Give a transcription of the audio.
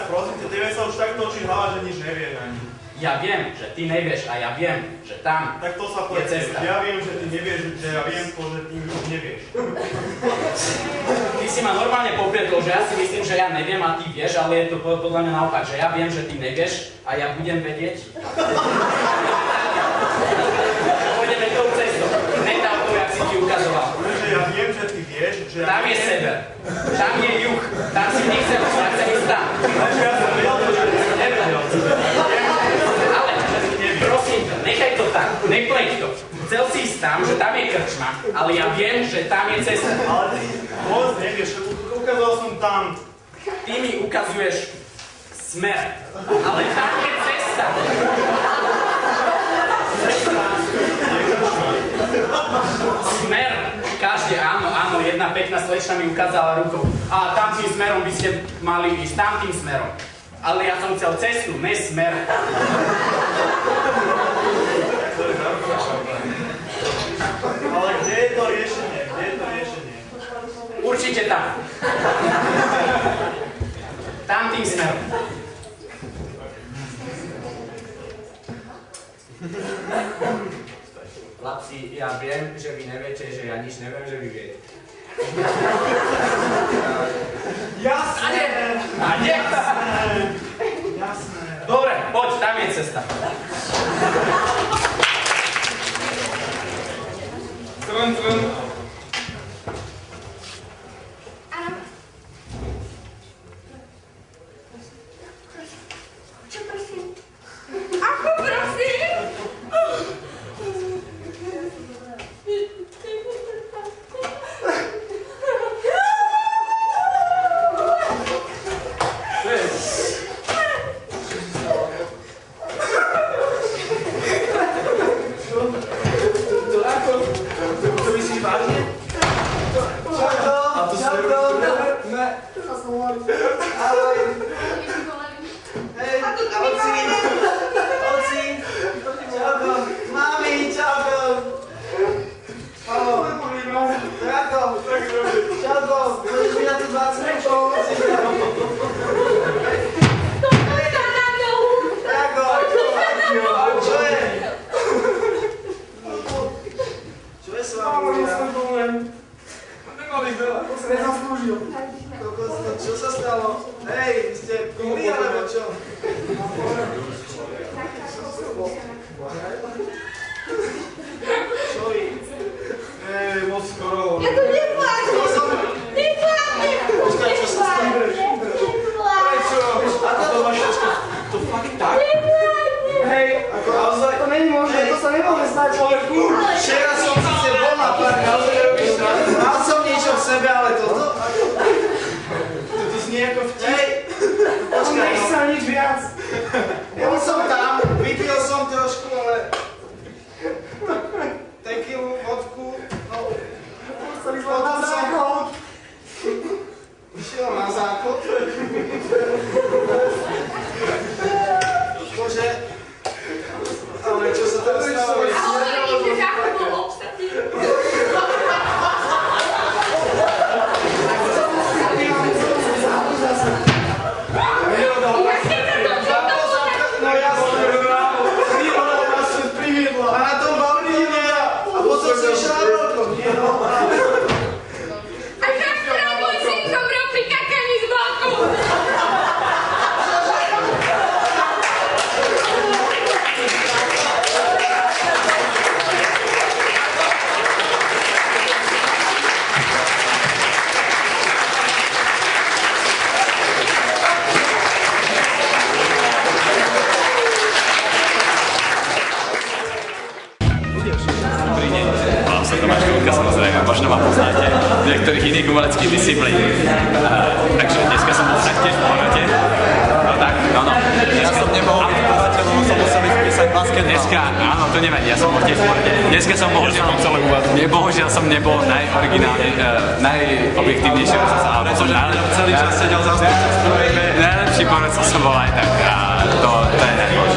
Prosím ťa, tebe sa už tak točí hlava, že nič nevieš ani. Ja viem, že ty nevieš a ja viem, že tam tak to sa je cesta. Ja viem, že ty nevieš, že ja viem to, že ty nevieš. Ty si ma normálne popietol, že ja si myslím, že ja neviem a ty vieš, ale je to podľa mňa naopak, že ja viem, že ty nevieš a ja budem vedieť. Pôjdeme tou cestou, ne táto, jak si ti ukazoval. Že ja viem, že ty vieš, že ja tam je sever, tam je juh, tam si nechcem, ja chcem ísť tam. Ja som vedel, že ty si nevedel. Ale prosím ťa, nechaj to tak, nepleť to. Chcel si ísť tam, že tam je krčma, ale ja viem, že tam je cesta. Ale ty moc nevieš, ukazoval som tam. Ty mi ukazuješ smer, ale tam je cesta. Smer, každý, áno, jedna pekná slečna mi ukázala rukou. A tam tým smerom by ste mali ísť, tam tým smerom. Ale ja som chcel cestu, ne smer. Ale kde je to riešenie? Určite tam. Tam tým smerom. Chlapci, ja viem, že vy neviete, že ja nič neviem, že vy viete. Jasné! Jasné. Dobre, poď, tam je cesta. Trn. Čo prosím? Ako prosím? Čo sa stalo? Hej, ste kuli alebo čo? Čo vy? Moc skoro. Ja to nepláčem! Nepláčem! Počkaj, čo sa stalo? Prečo? A to máš všetko. To fakt tak? Hej, ako naozaj? To není možné, to sa nemôže stať. Včera som síce bol na pár, mal som niečo v sebe, ale toto? To znie ako vtip. Hej, počkaj, nech sa nič viac. Bol som tam, vypil som trošku, ale... Tequilu, vodku, no... Potom som... Išiel na záchod. Bože... Ale čo sa teraz stalo? A hovorili, že záchod bol obstatý. No jasne, príroda nás sem priviedla. A na tom balkóne a potom si išla na balkón. A tak ktorá môj syn zomrel pri kakaní z balkónu. Samozrejme, možno ma poznáte z niektorých iných umeleckých disciplín. Takže dneska som bol taktiež v porote. No tak, no. Ja som nemohol byť pozateľom, som musel vypísať basketbal. Dneska, áno, to nevadí, ja som bol tiež v porote. Dneska som bohužiaľ som nebol najobjektívnejší, čo sa ale pretože celý čas sedel za stôl. najlepší porod som bol aj tak a to je najlepšie.